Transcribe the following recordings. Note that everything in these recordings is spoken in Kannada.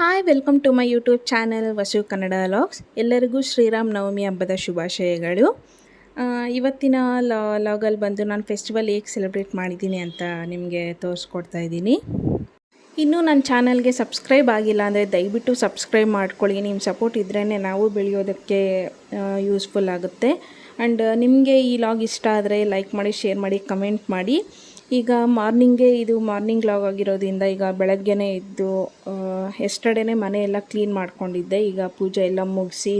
Hi welcome to my YouTube channel Vasu Kannada vlogs. ಎಲ್ಲರಿಗೂ ಶ್ರೀರಾಮ್ ನವಮಿ ಹಬ್ಬದ ಶುಭಾಶಯಗಳು. ಇವತ್ತಿನ ಲಾಗಲ್ಲಿ ಬಂದು ನಾನು ಫೆಸ್ಟಿವಲ್ ಹೇಗೆ ಸೆಲೆಬ್ರೇಟ್ ಮಾಡಿದ್ದೀನಿ ಅಂತ ನಿಮಗೆ ತೋರಿಸ್ಕೊಡ್ತಾ ಇದ್ದೀನಿ. ಇನ್ನೂ ನನ್ನ ಚಾನಲ್ಗೆ ಸಬ್ಸ್ಕ್ರೈಬ್ ಆಗಿಲ್ಲ ಅಂದರೆ ದಯವಿಟ್ಟು ಸಬ್ಸ್ಕ್ರೈಬ್ ಮಾಡ್ಕೊಳ್ಳಿ. ನಿಮ್ಮ ಸಪೋರ್ಟ್ ಇದ್ರೇ ನಾವು ಬೆಳೆಯೋದಕ್ಕೆ ಯೂಸ್ಫುಲ್ ಆಗುತ್ತೆ. ಆ್ಯಂಡ್ ನಿಮಗೆ ಈ ಲಾಗ್ ಇಷ್ಟ ಆದರೆ ಲೈಕ್ ಮಾಡಿ, ಶೇರ್ ಮಾಡಿ, ಕಮೆಂಟ್ ಮಾಡಿ. ಈಗ ಇದು ಮಾರ್ನಿಂಗ್ ಲಾಗ್ ಆಗಿರೋದ್ರಿಂದ ಈಗ ಬೆಳಗ್ಗೆನೇ ಎದ್ದು ಎಸ್ಟರ್ಡೇನೇ ಮನೆ ಎಲ್ಲ ಕ್ಲೀನ್ ಮಾಡ್ಕೊಂಡಿದ್ದೆ. ಈಗ ಪೂಜೆ ಎಲ್ಲ ಮುಗಿಸಿ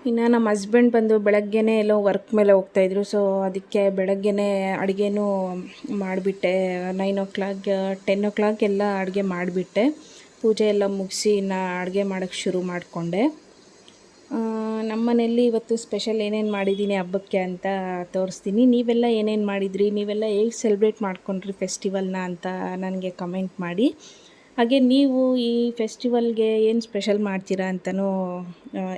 ಇನ್ನು ನಮ್ಮ ಹಸ್ಬೆಂಡ್ ಬಂದು ಬೆಳಗ್ಗೆನೇ ಎಲ್ಲೋ ವರ್ಕ್ ಮೇಲೆ ಹೋಗ್ತಾಯಿದ್ರು. ಸೊ ಅದಕ್ಕೆ ಬೆಳಗ್ಗೆನೇ ಅಡುಗೆನೂ ಮಾಡಿಬಿಟ್ಟೆ. 9 o'clock 10 o'clock ಎಲ್ಲ ಅಡುಗೆ ಮಾಡಿಬಿಟ್ಟೆ. ಪೂಜೆ ಎಲ್ಲ ಮುಗಿಸಿ ಇನ್ನು ಅಡುಗೆ ಮಾಡೋಕ್ಕೆ ಶುರು ಮಾಡಿಕೊಂಡೆ. ನಮ್ಮ ಮನೆಯಲ್ಲಿ ಇವತ್ತು ಸ್ಪೆಷಲ್ ಏನೇನು ಮಾಡಿದ್ದೀನಿ ಹಬ್ಬಕ್ಕೆ ಅಂತ ತೋರಿಸ್ತೀನಿ. ನೀವೆಲ್ಲ ಏನೇನು ಮಾಡಿದ್ರಿ, ನೀವೆಲ್ಲ ಹೇಗೆ ಸೆಲೆಬ್ರೇಟ್ ಮಾಡ್ಕೊಂಡ್ರಿ ಫೆಸ್ಟಿವಲ್ನ ಅಂತ ನನಗೆ ಕಮೆಂಟ್ ಮಾಡಿ. ಹಾಗೆ ನೀವು ಈ ಫೆಸ್ಟಿವಲ್ಗೆ ಏನು ಸ್ಪೆಷಲ್ ಮಾಡ್ತೀರಾ ಅಂತಲೂ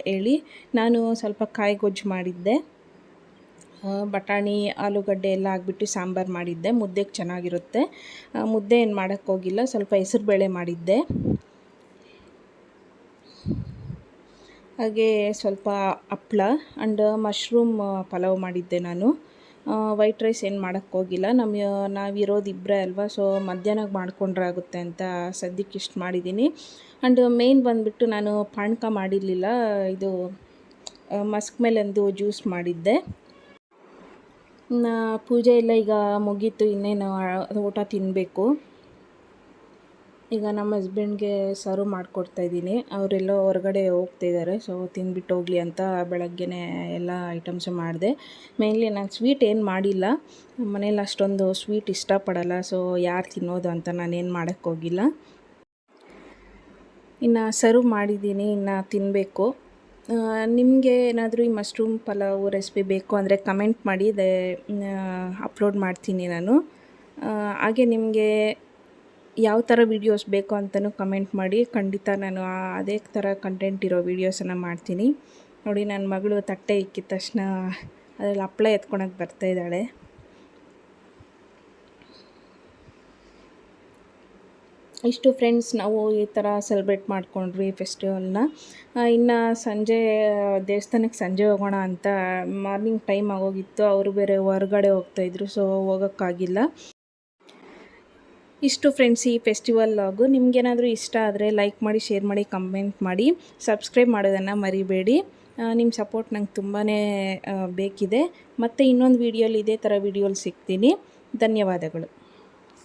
ಹೇಳಿ. ನಾನು ಸ್ವಲ್ಪ ಕಾಯಿ ಗೊಜ್ಜು ಮಾಡಿದ್ದೆ. ಬಟಾಣಿ, ಆಲೂಗಡ್ಡೆ ಎಲ್ಲ ಹಾಕ್ಬಿಟ್ಟು ಸಾಂಬಾರು ಮಾಡಿದ್ದೆ. ಮುದ್ದೆಗೆ ಚೆನ್ನಾಗಿರುತ್ತೆ. ಮುದ್ದೆ ಏನು ಮಾಡೋಕ್ಕೋಗಿಲ್ಲ, ಸ್ವಲ್ಪ ಹೆಸರುಬೇಳೆ ಮಾಡಿದ್ದೆ. ಹಾಗೆ ಸ್ವಲ್ಪ ಹಪ್ಪಳ ಆ್ಯಂಡ್ ಮಶ್ರೂಮ್ ಪಲಾವ್ ಮಾಡಿದ್ದೆ ನಾನು. ವೈಟ್ ರೈಸ್ ಏನು ಮಾಡೋಕ್ಕೋಗಿಲ್ಲ. ನಾವಿರೋದು ಇಬ್ಬರೇ ಅಲ್ವಾ, ಸೊ ಮಧ್ಯಾಹ್ನಕ್ಕೆ ಮಾಡಿಕೊಂಡ್ರೆ ಆಗುತ್ತೆ ಅಂತ ಸದ್ಯಕ್ಕೆ ಇಷ್ಟು ಮಾಡಿದ್ದೀನಿ. ಆ್ಯಂಡ್ ಮೇನ್ ಬಂದುಬಿಟ್ಟು ನಾನು ಪಾನಕ ಮಾಡಿರಲಿಲ್ಲ. ಇದು ಮಸ್ಕ್ ಮೇಲಂದು ಜ್ಯೂಸ್ ಮಾಡಿದ್ದೆ. ಪೂಜೆ ಎಲ್ಲ ಈಗ ಮುಗೀತು, ಇನ್ನೇನು ಊಟ ತಿನ್ನಬೇಕು. ಈಗ ನಮ್ಮ ಹಸ್ಬೆಂಡ್ಗೆ ಸರ್ವ್ ಮಾಡಿಕೊಡ್ತಾಯಿದ್ದೀನಿ. ಅವರೆಲ್ಲೋ ಹೊರಗಡೆ ಹೋಗ್ತಿದ್ದಾರೆ, ಸೊ ತಿಂದ್ಬಿಟ್ಟು ಹೋಗಲಿ ಅಂತ ಬೆಳಗ್ಗೆನೇ ಎಲ್ಲ ಐಟಮ್ಸು ಮಾಡಿದೆ. ಮೇನ್ಲಿ ನಾನು ಸ್ವೀಟ್ ಏನು ಮಾಡಿಲ್ಲ. ನಮ್ಮ ಮನೇಲಿ ಅಷ್ಟೊಂದು ಸ್ವೀಟ್ ಇಷ್ಟಪಡಲ್ಲ, ಸೊ ಯಾರು ತಿನ್ನೋದು ಅಂತ ನಾನೇನು ಮಾಡೋಕ್ಕೋಗಿಲ್ಲ. ಇನ್ನು ಸರ್ವ್ ಮಾಡಿದ್ದೀನಿ, ಇನ್ನು ತಿನ್ನಬೇಕು. ನಿಮಗೆ ಏನಾದರೂ ಈ ಮಶ್ರೂಮ್ ಪಲಾವ್ ರೆಸಿಪಿ ಬೇಕು ಅಂದರೆ ಕಮೆಂಟ್ ಮಾಡಿ, ಅಪ್ಲೋಡ್ ಮಾಡ್ತೀನಿ ನಾನು. ಹಾಗೆ ನಿಮಗೆ ಯಾವ ಥರ ವೀಡಿಯೋಸ್ ಬೇಕು ಅಂತಲೂ ಕಮೆಂಟ್ ಮಾಡಿ. ಖಂಡಿತ ನಾನು ಅದೇ ಥರ ಕಂಟೆಂಟ್ ಇರೋ ವೀಡಿಯೋಸನ್ನು ಮಾಡ್ತೀನಿ. ನೋಡಿ, ನನ್ನ ಮಗಳು ತಟ್ಟೆ ಇಕ್ಕಿದ ತಕ್ಷಣ ಅದರಲ್ಲಿ ಹಪ್ಪಳ ಎತ್ಕೊಳಕ್ಕೆ ಬರ್ತಾಯಿದ್ದಾಳೆ. ಇಷ್ಟು ಫ್ರೆಂಡ್ಸ್, ನಾವು ಈ ಥರ ಸೆಲೆಬ್ರೇಟ್ ಮಾಡ್ಕೊಂಡ್ವಿ ಫೆಸ್ಟಿವಲ್ನ. ಇನ್ನು ಸಂಜೆ ದೇವಸ್ಥಾನಕ್ಕೆ ಸಂಜೆ ಹೋಗೋಣ ಅಂತ ಮಾರ್ನಿಂಗ್ ಟೈಮ್ ಆಗೋಗಿತ್ತು. ಅವರು ಬೇರೆ ಹೊರಗಡೆ ಹೋಗ್ತಾಯಿದ್ರು, ಸೊ ಹೋಗೋಕ್ಕಾಗಿಲ್ಲ. ಇಷ್ಟು ಫ್ರೆಂಡ್ಸ್ ಈ ಫೆಸ್ಟಿವಲ್ ಲಾಗು. ನಿಮಗೇನಾದರೂ ಇಷ್ಟ ಆದರೆ ಲೈಕ್ ಮಾಡಿ, ಶೇರ್ ಮಾಡಿ, ಕಮೆಂಟ್ ಮಾಡಿ, ಸಬ್ಸ್ಕ್ರೈಬ್ ಮಾಡೋದನ್ನು ಮರಿಬೇಡಿ. ನಿಮ್ಮ ಸಪೋರ್ಟ್ ನಂಗೆ ತುಂಬಾ ಬೇಕಿದೆ. ಮತ್ತು ಇನ್ನೊಂದು ವೀಡಿಯೋಲಿ ಇದೇ ಥರ ವೀಡಿಯೋಲಿ ಸಿಗ್ತೀನಿ. ಧನ್ಯವಾದಗಳು.